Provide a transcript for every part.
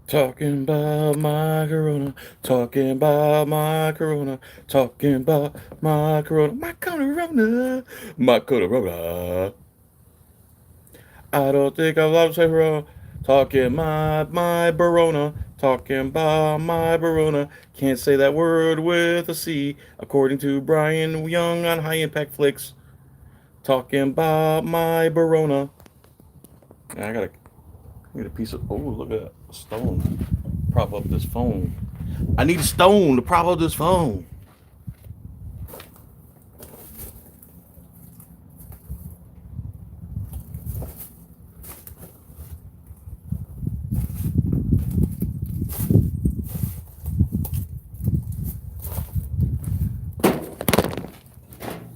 Talking about my corona, talking about my corona, talking about my corona, my corona, my corona. I don't think I'm allowed to say corona. Talking my Barona, talking about my Barona. Can't say that word with a C, according to Brian Young on High Impact Flicks. Talking about my Barona. I gotta get a piece of. Oh, look at that stone. Prop up this phone. I need a stone to prop up this phone.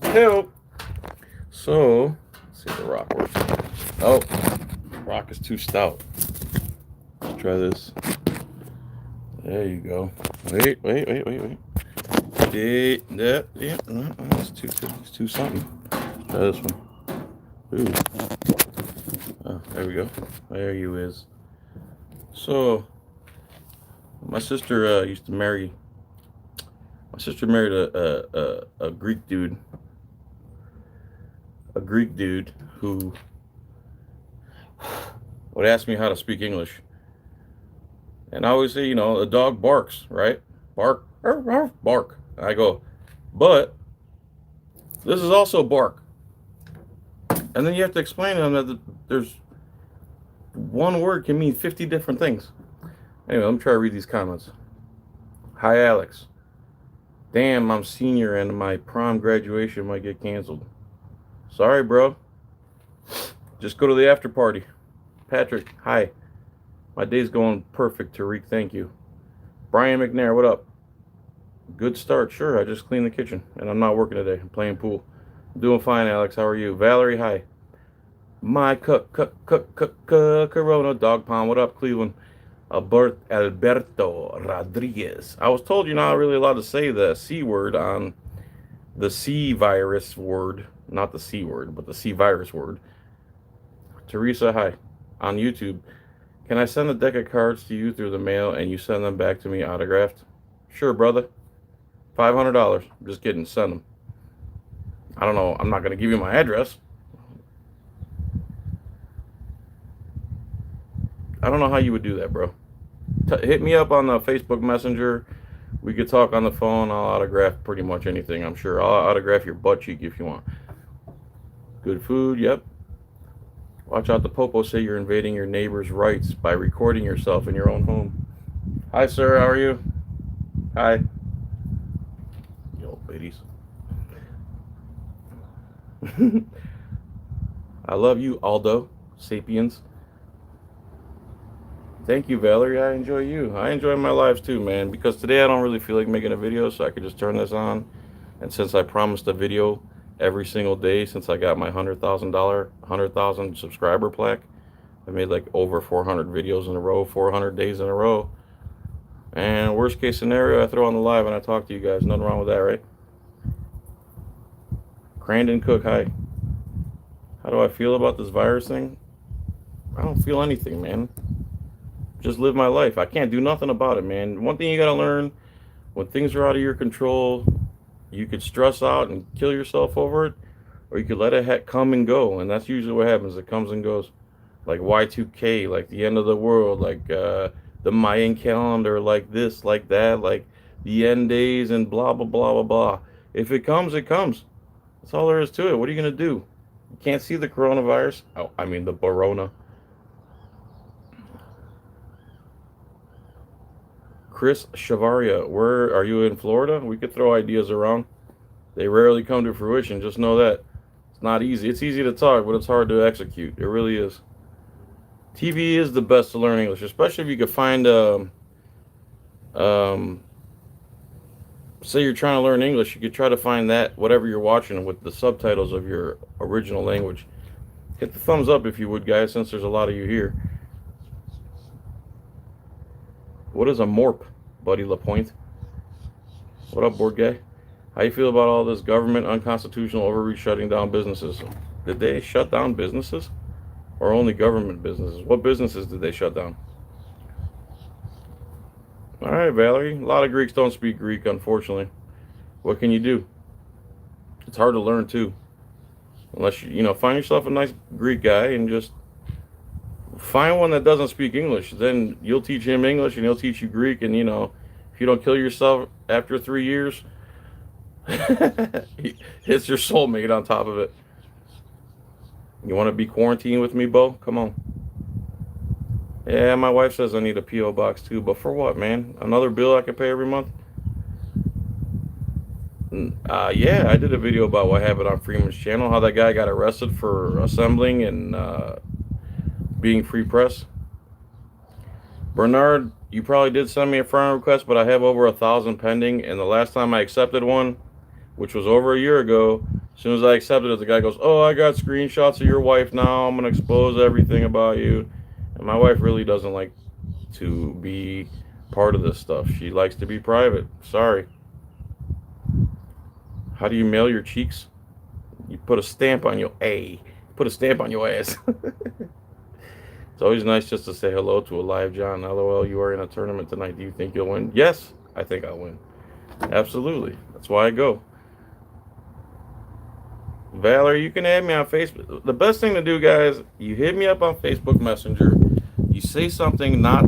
Help. So, let's see if the rock works. Oh, rock is too stout. Let's try this. There you go. Wait. Yeah. It's too something. Try this one. Ooh. Oh, there we go. There you is. So, my sister used to marry. My sister married a Greek dude. A Greek dude who would ask me how to speak English. And I always say, a dog barks, right? Bark, bark. And I go, but this is also bark. And then you have to explain to them that there's one word can mean 50 different things. Anyway, let me try to read these comments. Hi, Alex. Damn, I'm senior and my prom graduation might get canceled. Sorry, bro. Just go to the after party. Patrick, hi. My day's going perfect, Tariq. Thank you. Brian McNair, what up? Good start. Sure, I just cleaned the kitchen and I'm not working today. I'm playing pool. I'm doing fine, Alex. How are you? Valerie, hi. My Corona. Dog Pound, what up, Cleveland? Alberto Rodriguez. I was told you're not really allowed to say the C word on the C virus word. Not the C word, but the C virus word. Teresa, hi. On YouTube. Can I send a deck of cards to you through the mail and you send them back to me autographed? Sure, brother. $500. Just kidding. Send them. I don't know. I'm not going to give you my address. I don't know how you would do that, bro. Hit me up on the Facebook Messenger. We could talk on the phone. I'll autograph pretty much anything, I'm sure. I'll autograph your butt cheek if you want. Good food, yep. Watch out, the popo say you're invading your neighbor's rights by recording yourself in your own home. Hi, sir. How are you? Hi. You old ladies. I love you, Aldo. Sapiens. Thank you, Valerie. I enjoy you. I enjoy my lives too, man. Because today I don't really feel like making a video, so I could just turn this on. And since I promised a video every single day since I got my $100,000 subscriber plaque, I made like over 400 videos in a row, 400 days in a row. And worst case scenario, I throw on the live and I talk to you guys. Nothing wrong with that, right? Crandon Cook, hi. How do I feel about this virus thing? I don't feel anything, man. Just live my life. I can't do nothing about it, man. One thing you gotta learn, when things are out of your control, you could stress out and kill yourself over it, or you could let it come and go. And that's usually what happens. It comes and goes. Like Y2K, like the end of the world, like the Mayan calendar, like this, like that, like the end days and blah, blah, blah, blah, blah. If it comes, it comes. That's all there is to it. What are you going to do? You can't see the coronavirus. Oh, I mean the Barona. Chris Shavaria, where are you in Florida? We could throw ideas around. They rarely come to fruition. Just know that it's not easy. It's easy to talk, but it's hard to execute. It really is. TV is the best to learn English, especially if you could find, um, say you're trying to learn English, you could try to find that, whatever you're watching, with the subtitles of your original language. Hit the thumbs up if you would, guys, since there's a lot of you here. What is a morp, Buddy LaPointe? What up, board guy? How you feel about all this government unconstitutional overreach shutting down businesses? Did they shut down businesses? Or only government businesses? What businesses did they shut down? All right, Valerie. A lot of Greeks don't speak Greek, unfortunately. What can you do? It's hard to learn too, unless you find yourself a nice Greek guy and just find one that doesn't speak English. Then you'll teach him English and he'll teach you Greek. And if you don't kill yourself after 3 years, it's your soulmate on top of it. You want to be quarantined with me, Bo? Come on. Yeah, my wife says I need a PO box too, but for what, man? Another bill I can pay every month? Yeah, I did a video about what happened on Freeman's channel, how that guy got arrested for assembling and being free press. Bernard, you probably did send me a friend request, but I have over 1,000 pending, and the last time I accepted one, which was over a year ago, as soon as I accepted it, the guy goes, "Oh, I got screenshots of your wife now. I'm gonna expose everything about you." And my wife really doesn't like to be part of this stuff. She likes to be private. Sorry. How do you mail your cheeks? You put a stamp on your A. Put a stamp on your ass. It's always nice just to say hello to a live John. LOL, you are in a tournament tonight. Do you think you'll win? Yes, I think I'll win. Absolutely. That's why I go. Valerie, you can add me on Facebook. The best thing to do, guys, you hit me up on Facebook Messenger. You say something not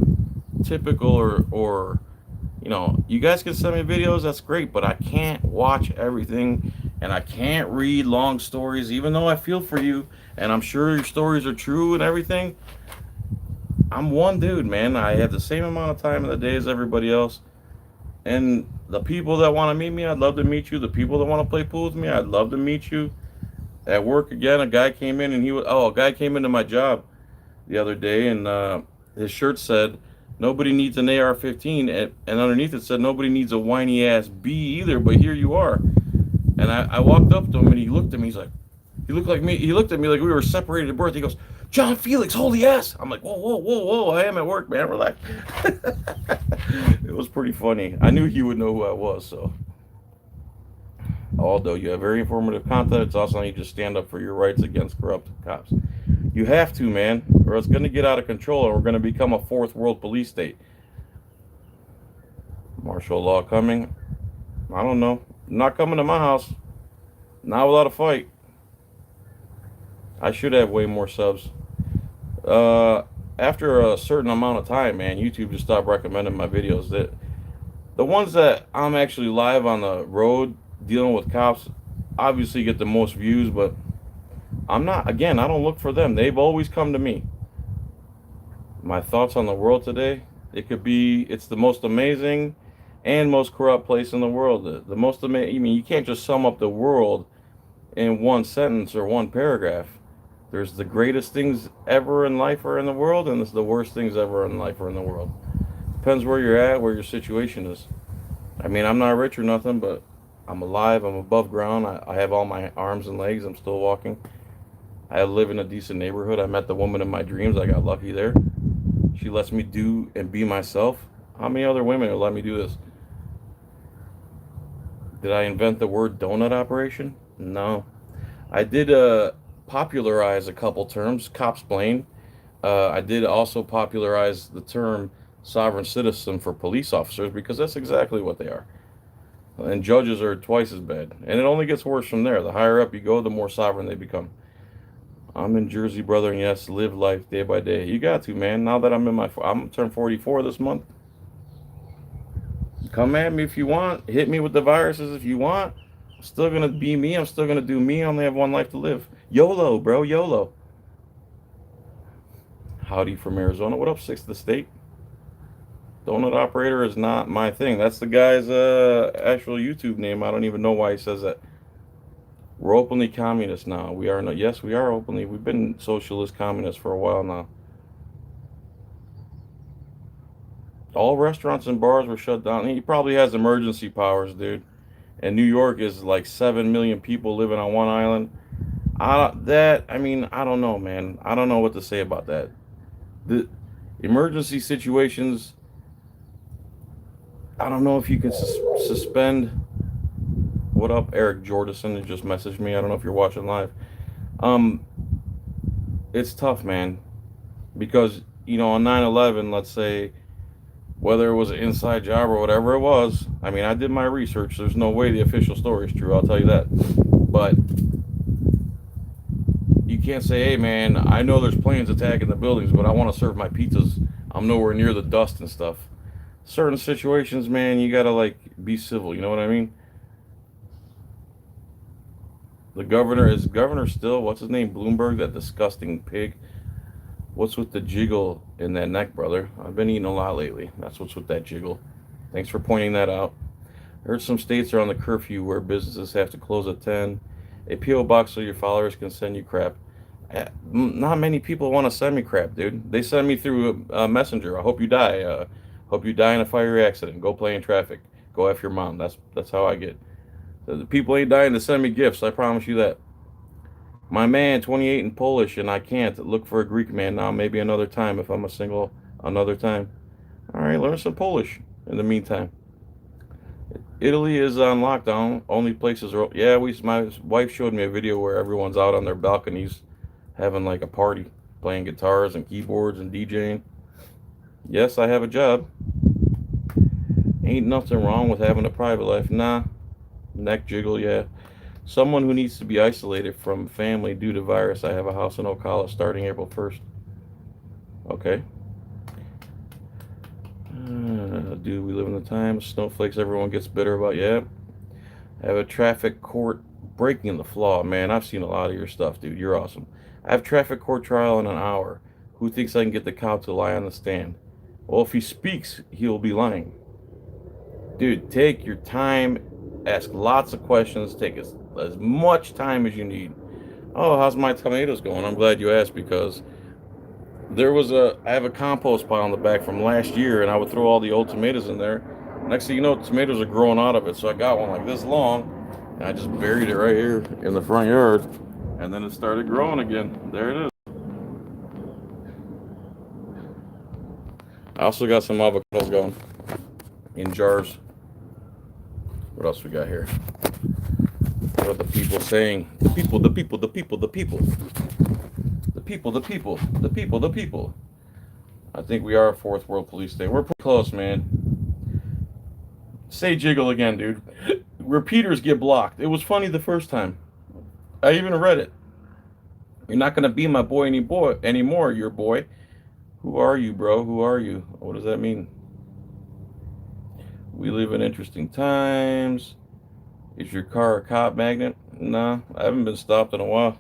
typical or you guys can send me videos, that's great, but I can't watch everything and I can't read long stories, even though I feel for you and I'm sure your stories are true and everything. I'm one dude, man. I have the same amount of time in the day as everybody else. And the people that want to meet me, I'd love to meet you. The people that want to play pool with me, I'd love to meet you. At work again, a guy came in and a guy came into my job the other day and his shirt said, "Nobody needs an AR-15," and underneath it said, "Nobody needs a whiny ass B either." But here you are. And I walked up to him and he looked at me. He's like, he looked like me. He looked at me like we were separated at birth. He goes, "John Felix, holy ass!" I'm like, "Whoa, whoa, whoa, whoa! I am at work, man. Relax." It was pretty funny. I knew he would know who I was. So, although you have very informative content, it's also you just stand up for your rights against corrupt cops. You have to, man, or it's going to get out of control, and we're going to become a fourth world police state. Martial law coming? I don't know. Not coming to my house. Not without a fight. I should have way more subs. Uh, After a certain amount of time, man, YouTube just stopped recommending my videos. That the ones that I'm actually live on the road dealing with cops obviously get the most views, but I'm not. Again, I don't look for them. They've always come to me. My thoughts on the world today. It's the most amazing and most corrupt place in the world. The most amazing. I mean, you can't just sum up the world in one sentence or one paragraph. There's the greatest things ever in life are in the world, and there's the worst things ever in life are in the world. Depends where you're at, where your situation is. I mean, I'm not rich or nothing, but I'm alive. I'm above ground. I have all my arms and legs. I'm still walking. I live in a decent neighborhood. I met the woman in my dreams. I got lucky there. She lets me do and be myself. How many other women will let me do this? Did I invent the word donut operation? No. I did popularize a couple terms. Copsplain. I did also popularize the term sovereign citizen for police officers because that's exactly what they are. And judges are twice as bad. And it only gets worse from there. The higher up you go, the more sovereign they become. I'm in Jersey, brother, and yes, live life day by day. You got to, man. Now that I'm turned 44 this month. Come at me if you want. Hit me with the viruses if you want. I'm still gonna be me. I'm still gonna do me. I only have one life to live. YOLO, bro. YOLO. Howdy from Arizona. What up, Sixth Estate? Donut operator is not my thing. That's the guy's actual YouTube name. I don't even know why he says that. We're openly communist now. We are not. Yes, we are openly. We've been socialist communists for a while now. All restaurants and bars were shut down. He probably has emergency powers, dude. And New York is like 7 million people living on one island. I mean, I don't know, man. I don't know what to say about that. The emergency situations, I don't know if you can suspend. What up, Eric Jordison? Who just messaged me. I don't know if you're watching live. Um, it's tough, man, because on 9/11, let's say Whether it was an inside job or whatever it was. I mean, I did my research. There's no way the official story is true. I'll tell you that. But you can't say, hey, man, I know there's planes attacking the buildings, but I want to serve my pizzas. I'm nowhere near the dust and stuff. Certain situations, man, you gotta like be civil. You know what I mean? The governor is governor still. What's his name? Bloomberg, that disgusting pig. What's with the jiggle in that neck, brother? I've been eating a lot lately. That's what's with that jiggle. Thanks for pointing that out. I heard some states are on the curfew where businesses have to close at 10. A P.O. box so your followers can send you crap. Not many people want to send me crap, dude. They send me through a messenger. I hope you die. Hope you die in a fiery accident. Go play in traffic. Go F your mom. That's how I get. The people ain't dying to send me gifts. I promise you that. My man, 28 and Polish, and I can't look for a Greek man now. Maybe another time if I'm a single. Another time. All right, learn some Polish in the meantime. Italy is on lockdown. Only places are. Yeah, my wife showed me a video where everyone's out on their balconies having like a party, playing guitars and keyboards and DJing. Yes, I have a job. Ain't nothing wrong with having a private life. Nah. Neck jiggle, yeah. Someone who needs to be isolated from family due to virus. I have a house in Ocala starting April 1st. Okay. Do we live in the time? Snowflakes everyone gets bitter about. Yeah. I have a traffic court breaking the flaw. Man, I've seen a lot of your stuff, dude. You're awesome. I have traffic court trial in an hour. Who thinks I can get the cop to lie on the stand? Well, if he speaks, he'll be lying. Dude, take your time. Ask lots of questions. Take as much time as you need. Oh, how's my tomatoes going? I'm glad you asked because I have a compost pile in the back from last year, and I would throw all the old tomatoes in there. Next thing you know, tomatoes are growing out of it. So I got one like this long, and I just buried it right here in the front yard, and then it started growing again. There it is. I also got some avocados going in jars. What else we got here? What are the people saying? The people, the people, the people, the people. The people, the people, the people, the people. I think we are a fourth world police state. We're pretty close, man. Say jiggle again, dude. Repeaters get blocked. It was funny the first time. I even read it. You're not gonna be my boy anymore, your boy. Who are you, bro? Who are you? What does that mean? We live in interesting times. Is your car a cop magnet? Nah, I haven't been stopped in a while.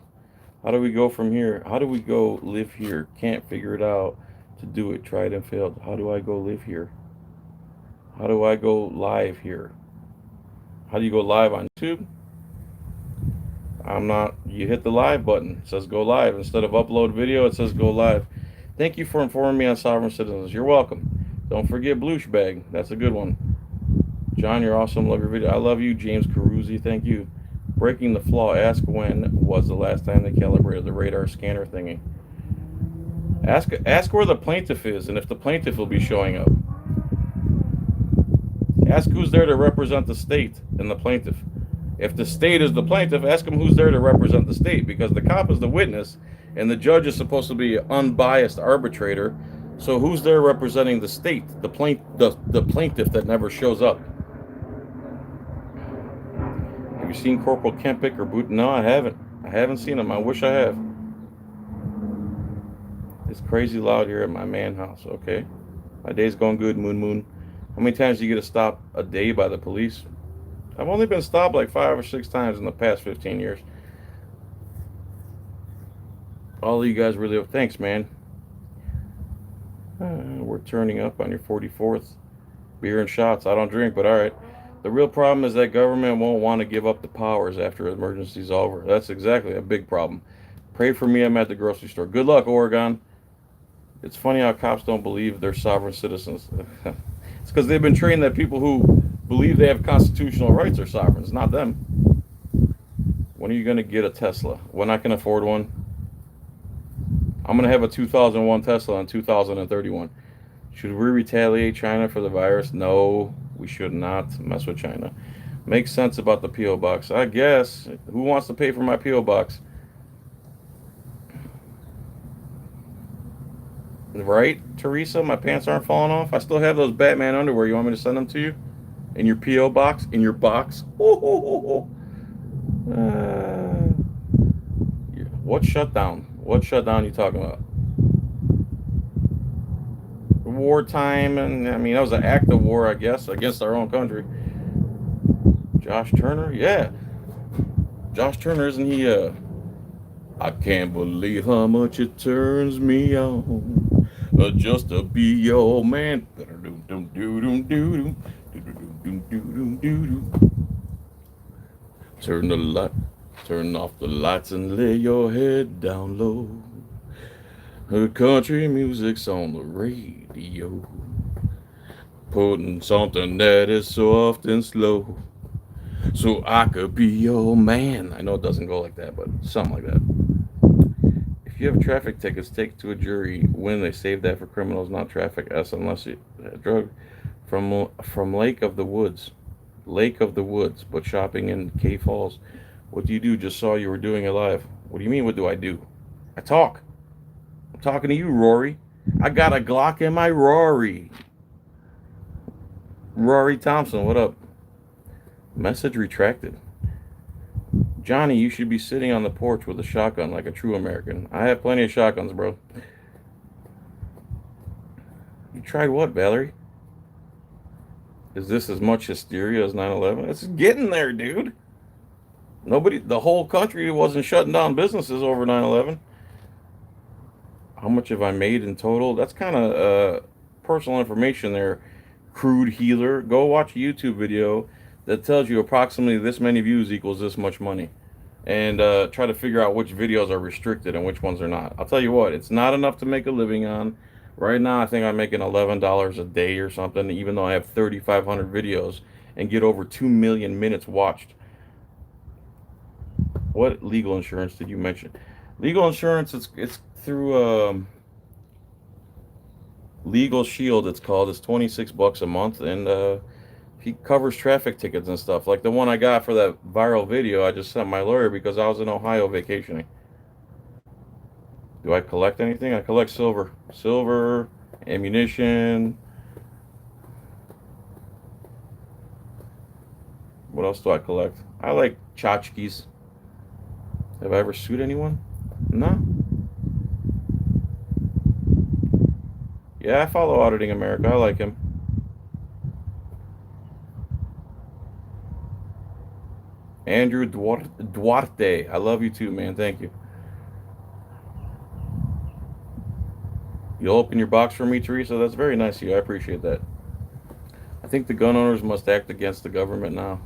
How do we go from here? How do we go live here? Can't figure it out to do it. Tried and failed. How do I go live here? How do I go live here? How do you go live on YouTube? I'm not. You hit the live button. It says go live. Instead of upload video, it says go live. Thank you for informing me on sovereign citizens. You're welcome. Don't forget Bloosh Bag. That's a good one. John, you're awesome. Love your video. I love you. James Carusi, thank you. Breaking the flaw. Ask when was the last time they calibrated the radar scanner thingy. Ask where the plaintiff is and if the plaintiff will be showing up. Ask who's there to represent the state and the plaintiff. If the state is the plaintiff, ask them who's there to represent the state, because the cop is the witness and the judge is supposed to be an unbiased arbitrator. So who's there representing the state, the plaintiff that never shows up? Have you seen Corporal Kempick or Boot? No, I haven't. I haven't seen him. I wish I have. It's crazy loud here at my man house. Okay. My day's going good, Moon. How many times do you get stopped a day by the police? I've only been stopped like 5 or 6 times in the past 15 years. All of you guys really, thanks, man. We're turning up on your 44th. Beer and shots. I don't drink, but all right. The real problem is that government won't want to give up the powers after the emergency's over. That's exactly a big problem. Pray for me. I'm at the grocery store. Good luck, Oregon. It's funny how cops don't believe they're sovereign citizens. It's because they've been trained that people who believe they have constitutional rights are sovereigns, not them. When are you going to get a Tesla? When I can afford one? I'm going to have a 2001 Tesla in 2031. Should we retaliate China for the virus? No, we should not mess with China. Makes sense about the P.O. box. I guess. Who wants to pay for my P.O. box? Right, Teresa? My pants aren't falling off. I still have those Batman underwear. You want me to send them to you? In your P.O. box? In your box? What shutdown? What shutdown you talking about? Wartime, and I mean, that was an act of war, I guess, against our own country. Josh Turner? Yeah. Josh Turner, isn't he, I can't believe how much it turns me on just to be your man. Turn the light, turn off the lights and lay your head down low. The country music's on the radio, putting something that is soft and slow, so I could be your man. I know it doesn't go like that, but something like that. If you have traffic tickets, take it to a jury. When they save that for criminals, not traffic S, unless you drug from Lake of the Woods, Lake of the Woods, but shopping in K Falls. What do you do? Just saw you were doing it live. What do you mean? What do I do? I talk. I'm talking to you, Rory. I got a Glock in my Rory. Rory Thompson, what up? Message retracted. Johnny, you should be sitting on the porch with a shotgun like a true American. I have plenty of shotguns, bro. You tried what, Valerie? Is this as much hysteria as 9/11? It's getting there, dude. Nobody, the whole country wasn't shutting down businesses over 9/11. How much have I made in total? That's kind of personal information there, crude healer. Go watch a YouTube video that tells you approximately this many views equals this much money. And try to figure out which videos are restricted and which ones are not. I'll tell you what, it's not enough to make a living on. Right now, I think I'm making $11 a day or something, even though I have 3,500 videos and get over 2 million minutes watched. What legal insurance did you mention? Legal insurance, it's through Legal Shield. It's called. It's $26 a month, and he covers traffic tickets and stuff. Like the one I got for that viral video, I just sent my lawyer because I was in Ohio vacationing. Do I collect anything? I collect silver, ammunition. What else do I collect? I like tchotchkes. Have I ever sued anyone? No. Yeah, I follow Auditing America. I like him. Andrew Duarte. I love you too, man. Thank you. You'll open your box for me, Teresa? That's very nice of you. I appreciate that. I think the gun owners must act against the government now.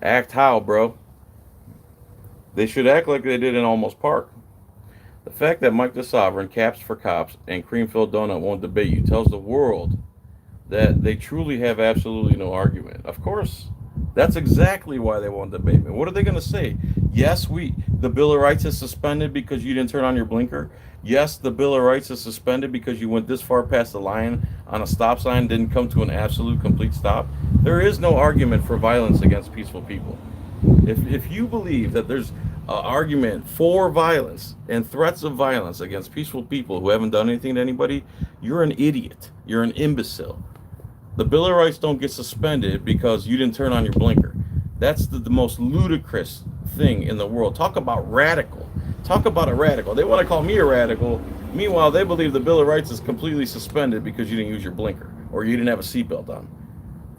Act how, bro? They should act like they did in Almost Park. The fact that Mike the Sovereign, Caps for Cops, and Creamfield Donut won't debate you tells the world that they truly have absolutely no argument. Of course, that's exactly why they won't debate me. What are they going to say? Yes, the Bill of Rights is suspended because you didn't turn on your blinker. Yes, the Bill of Rights is suspended because you went this far past the line on a stop sign, didn't come to an absolute complete stop. There is no argument for violence against peaceful people. If you believe that there's an argument for violence and threats of violence against peaceful people who haven't done anything to anybody, you're an idiot. You're an imbecile. The Bill of Rights don't get suspended because you didn't turn on your blinker. That's the most ludicrous thing in the world. Talk about radical. Talk about a radical. They want to call me a radical. Meanwhile, they believe the Bill of Rights is completely suspended because you didn't use your blinker or you didn't have a seatbelt on.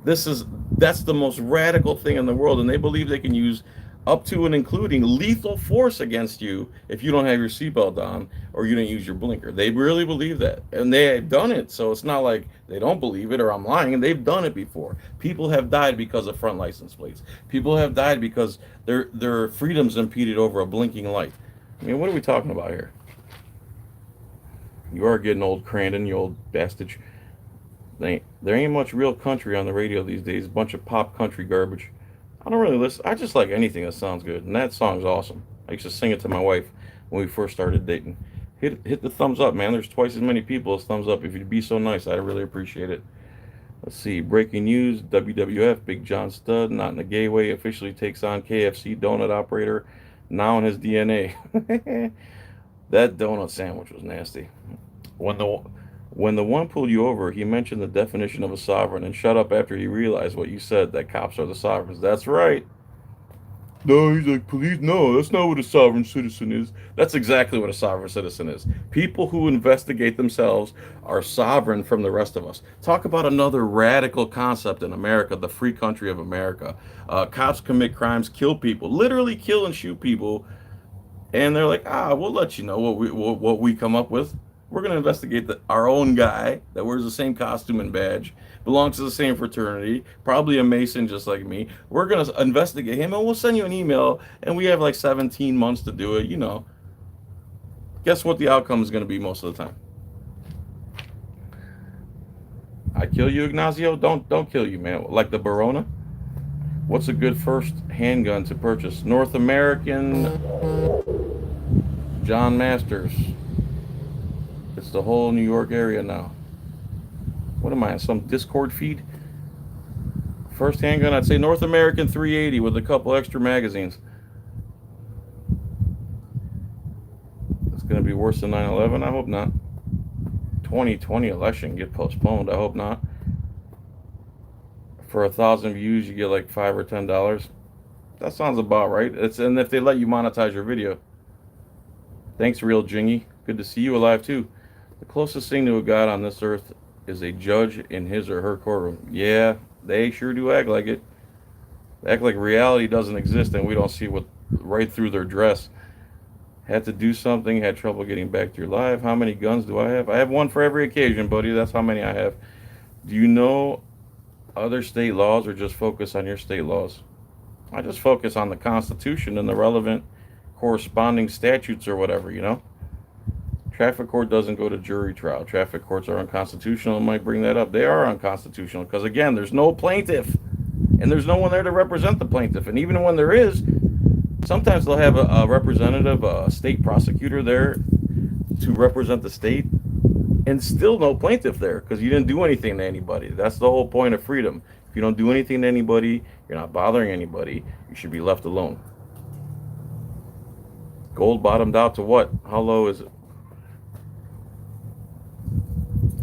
That's the most radical thing in the world, and they believe they can use up to and including lethal force against you if you don't have your seatbelt on or you didn't use your blinker. They really believe that, and they have done it. So it's not like they don't believe it or I'm lying. And they've done it before. People have died because of front license plates. People have died because their freedoms impeded over a blinking light. I mean, what are we talking about here? You are getting old, Crandon, you old bastard. There ain't much real country on the radio these days. A bunch of pop country garbage. I don't really listen. I just like anything that sounds good, and that song's awesome. I used to sing it to my wife when we first started dating. Hit the thumbs up, man. There's twice as many people as thumbs up. If you'd be so nice, I'd really appreciate it. Let's see. Breaking news: WWF Big John Studd, not in a gay way, officially takes on KFC donut operator. Now in his DNA. That donut sandwich was nasty. When the when the one pulled you over, he mentioned the definition of a sovereign and shut up after he realized what you said, that cops are the sovereigns. That's right. No, he's like, police. No, that's not what a sovereign citizen is. That's exactly what a sovereign citizen is. People who investigate themselves are sovereign from the rest of us. Talk about another radical concept in America, the free country of America. Cops commit crimes, kill people, literally kill and shoot people, and they're like, we'll let you know what we come up with. We're going to investigate our own guy that wears the same costume and badge, belongs to the same fraternity, probably a Mason just like me. We're going to investigate him, and we'll send you an email, and we have like 17 months to do it. Guess what the outcome is going to be most of the time? I kill you, Ignacio. Don't kill you, man. Like the Barona. What's a good first handgun to purchase? North American John Masters. It's the whole New York area now. What am I on some Discord feed? First handgun, I'd say North American 380 with a couple extra magazines. It's going to be worse than 9/11. I hope not. 2020 election get postponed. I hope not. For 1,000 views, you get like $5 or $10. That sounds about right. And if they let you monetize your video. Thanks, Real Jingy. Good to see you alive too. The closest thing to a god on this earth is a judge in his or her courtroom. Yeah, they sure do act like it. They act like reality doesn't exist and we don't see what right through their dress. Had to do something, had trouble getting back to your life. How many guns do I have? I have one for every occasion, buddy. That's how many I have. Do you know other state laws or just focus on your state laws? I just focus on the Constitution and the relevant corresponding statutes or whatever. Traffic court doesn't go to jury trial. Traffic courts are unconstitutional. I might bring that up. They are unconstitutional because, again, there's no plaintiff and there's no one there to represent the plaintiff. And even when there is, sometimes they'll have a representative, a state prosecutor there to represent the state, and still no plaintiff there because you didn't do anything to anybody. That's the whole point of freedom. If you don't do anything to anybody, you're not bothering anybody, you should be left alone. Gold bottomed out to what? How low is it?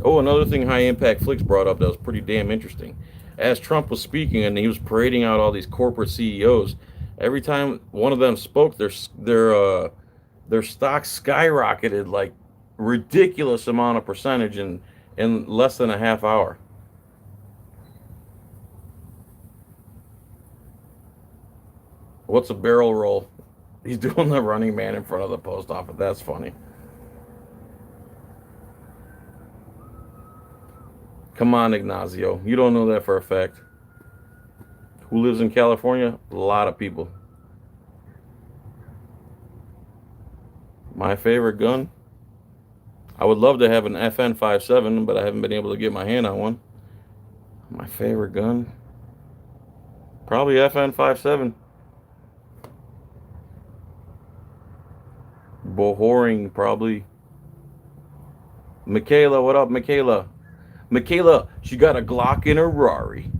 Oh, another thing High Impact Flicks brought up that was pretty damn interesting. As Trump was speaking and he was parading out all these corporate CEOs, every time one of them spoke, their stock skyrocketed like ridiculous amount of percentage in less than a half hour. What's a barrel roll? He's doing the Running Man in front of the post office. That's funny. Come on, Ignacio. You don't know that for a fact. Who lives in California? A lot of people. My favorite gun? I would love to have an FN-57, but I haven't been able to get my hand on one. My favorite gun? Probably FN-57. Bohoring, probably. Michaela, what up, Michaela? Michaela, she got a Glock in her Rari.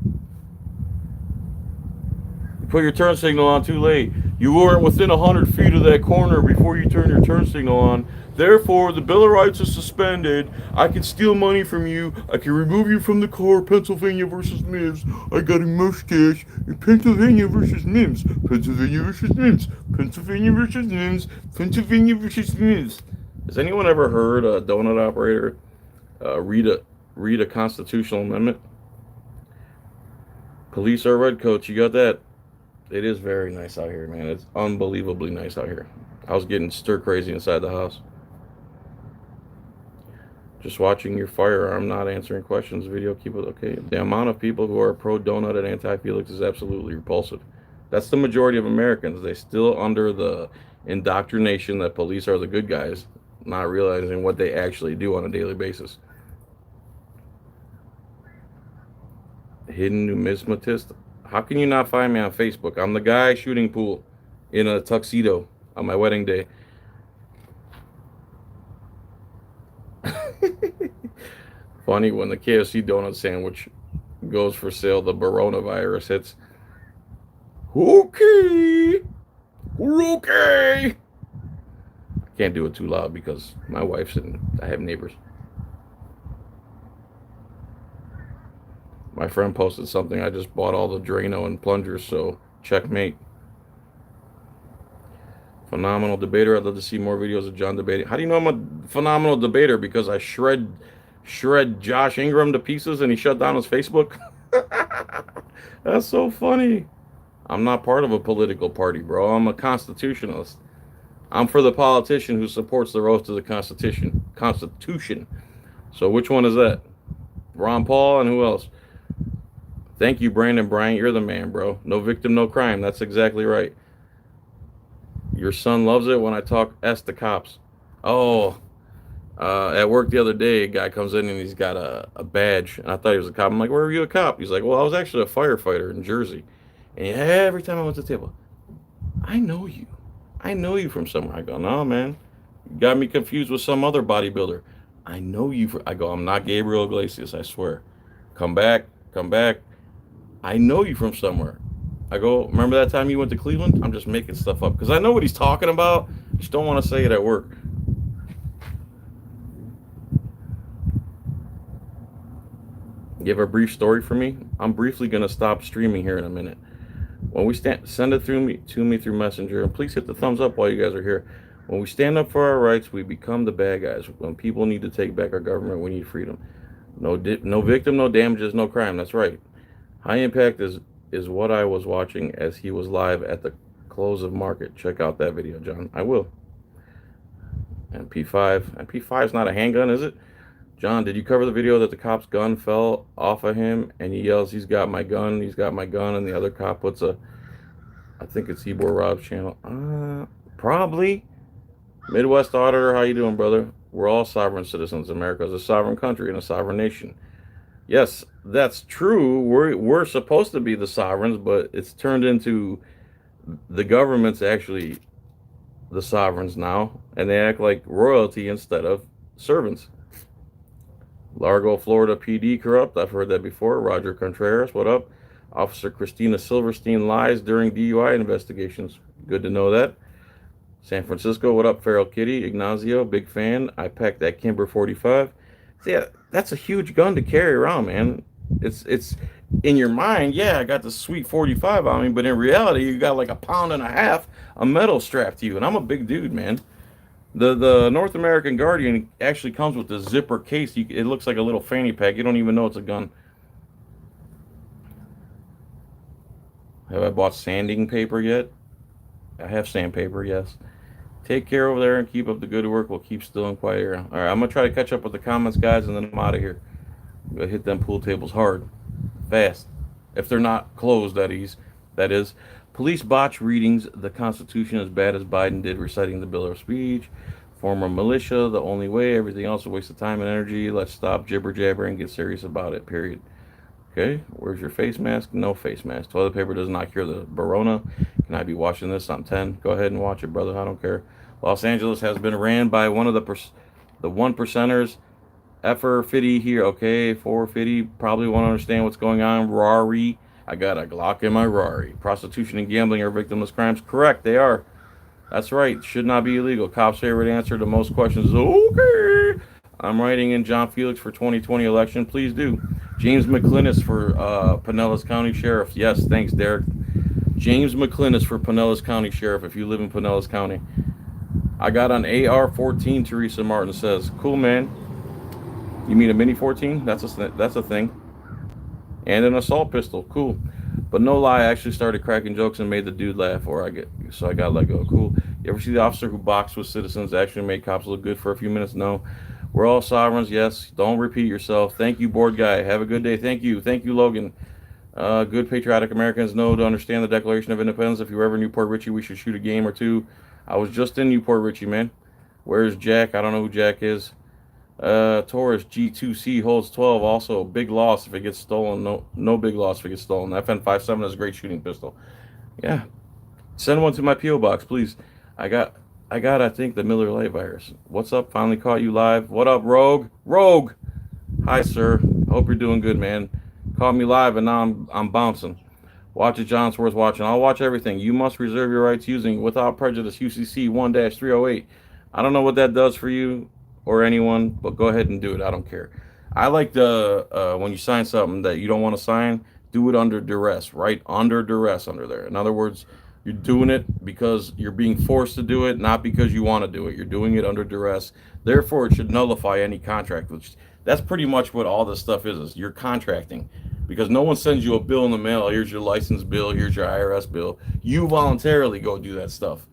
You put your turn signal on too late. You weren't within 100 feet of that corner before you turned your turn signal on. Therefore, the Bill of Rights is suspended. I can steal money from you. I can remove you from the car. Pennsylvania versus Mims. I got a mustache. Pennsylvania versus Mims. Pennsylvania versus Mims. Pennsylvania versus Mims. Pennsylvania versus Mims. Has anyone ever heard a donut operator read a constitutional amendment? Police are redcoats. You got that? It is very nice out here, man. It's unbelievably nice out here. I was getting stir crazy inside the house. Just watching your firearm, not answering questions video. Keep it okay. The amount of people who are pro donut and anti Felix is absolutely repulsive. That's the majority of Americans. They still under the indoctrination that police are the good guys, not realizing what they actually do on a daily basis. Hidden numismatist. How can you not find me on Facebook? I'm the guy shooting pool in a tuxedo on my wedding day. Funny when the KFC donut sandwich goes for sale, the coronavirus hits. Okay. I can't do it too loud because my wife's and I have neighbors. My friend posted something. I just bought all the Drano and plungers, so checkmate. Phenomenal debater. I'd love to see more videos of John debating. How do you know I'm a phenomenal debater? Because I shred Josh Ingram to pieces and he shut down his Facebook? That's so funny. I'm not part of a political party, bro. I'm a constitutionalist. I'm for the politician who supports the oath to the Constitution. Constitution. So which one is that? Ron Paul and who else? Thank you, Brandon Bryant. You're the man, bro. No victim, no crime. That's exactly right. Your son loves it when I talk S to cops. Oh, at work the other day, a guy comes in and he's got a badge, and I thought he was a cop. I'm like, where are you a cop? He's like, well, I was actually a firefighter in Jersey. And every time I went to the table, I know you. I know you from somewhere. I go, no, man. You got me confused with some other bodybuilder. I know you. I go, I'm not Gabriel Iglesias, I swear. Come back, come back. I know you from somewhere. I go, remember that time you went to Cleveland? I'm just making stuff up because I know what he's talking about. Just don't want to say it at work. You have a brief story for me? I'm briefly going to stop streaming here in a minute. When we send it to me through Messenger, and please hit the thumbs up while you guys are here. When we stand up for our rights, we become the bad guys. When people need to take back our government, we need freedom. No victim, no damages, no crime. That's right. High Impact is what I was watching as he was live at the close of market. Check out that video, John. I will. And P5. And P5 is not a handgun, is it? John, did you cover the video that the cop's gun fell off of him and he yells, he's got my gun, he's got my gun, and the other cop puts I think it's Ebor Rob's channel. Probably. Midwest Auditor, how you doing, brother? We're all sovereign citizens. America is a sovereign country and a sovereign nation. Yes, that's true. We're supposed to be the sovereigns, but it's turned into the government's actually the sovereigns now, and they act like royalty instead of servants. Largo, Florida PD corrupt. I've heard that before. Roger Contreras, what up? Officer Christina Silverstein lies during DUI investigations. Good to know that. San Francisco, what up? Feral Kitty, Ignacio, big fan. I packed that Kimber 45. Yeah, that's a huge gun to carry around, man. It's in your mind, yeah, I got the sweet 45 on me, but in reality, you got like a pound and a half of metal strapped to you, and I'm a big dude, man. The North American Guardian actually comes with the zipper case. It looks like a little fanny pack. You don't even know it's a gun. Have I bought sanding paper yet? I have sandpaper, yes. Take care over there and keep up the good work. We'll keep still and quiet here. All right, I'm going to try to catch up with the comments, guys, and then I'm out of here. I'm going to hit them pool tables hard, fast. If they're not closed, that is. Police botch readings the Constitution as bad as Biden did reciting the Bill of Speech. Former militia, the only way. Everything else is a waste of time and energy. Let's stop jibber jabber and get serious about it, period. Okay, where's your face mask? No face mask. Toilet paper does not cure the Barona. Can I be watching this on 10? Go ahead and watch it, brother. I don't care. Los Angeles has been ran by one of the one percenters. Effer Fitty here. Okay, 450. Probably won't understand what's going on. Rari. I got a Glock in my Rari. Prostitution and gambling are victimless crimes. Correct, they are. That's right. Should not be illegal. Cops' favorite answer to most questions is okay. I'm writing in John Filax for 2020 election. Please do. James McClinnis for Pinellas County Sheriff. Yes, thanks, Derek. James McClinnis for Pinellas County Sheriff if you live in Pinellas County. I got an AR-14, Teresa Martin says. Cool, man. You mean a Mini 14? That's a thing. And an assault pistol. Cool. But no lie, I actually started cracking jokes and made the dude laugh, so I got let go. Cool. You ever see the officer who boxed with citizens actually made cops look good for a few minutes? No. We're all sovereigns. Yes. Don't repeat yourself. Thank you, board guy. Have a good day. Thank you. Thank you, Logan. Good patriotic Americans know to understand the Declaration of Independence. If you're ever in Newport Richie, we should shoot a game or two. I was just in Newport Richie, man. Where's Jack? I don't know who Jack is. Taurus G2C holds 12. Also, big loss if it gets stolen. No big loss if it gets stolen. FN57 is a great shooting pistol. Yeah. Send one to my P.O. box, please. I got, I think, the Miller Lite virus. What's up? Finally caught you live. What up, Rogue? Rogue! Hi, sir. Hope you're doing good, man. Caught me live, and now I'm bouncing. Watch it, John. It's worth watching. I'll watch everything. You must reserve your rights using without prejudice UCC 1-308. I don't know what that does for you or anyone, but go ahead and do it. I don't care. I like the when you sign something that you don't want to sign, do it under duress, right? Under duress under there. In other words, you're doing it because you're being forced to do it, not because you want to do it. You're doing it under duress. Therefore, it should nullify any contract. Which that's pretty much what all this stuff is you're contracting. Because no one sends you a bill in the mail. Here's your license bill. Here's your IRS bill. You voluntarily go do that stuff,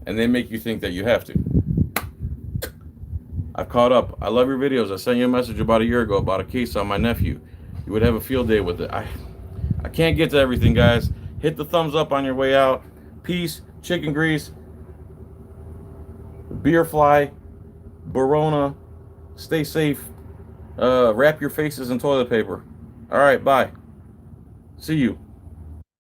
and they make you think that you have to. I've caught up. I love your videos. I sent you a message about a year ago about a case on my nephew. You would have a field day with it. I can't get to everything, guys. Hit the thumbs up on your way out. Peace, chicken grease, beer fly, Barona. Stay safe. Wrap your faces in toilet paper. All right, bye. See you.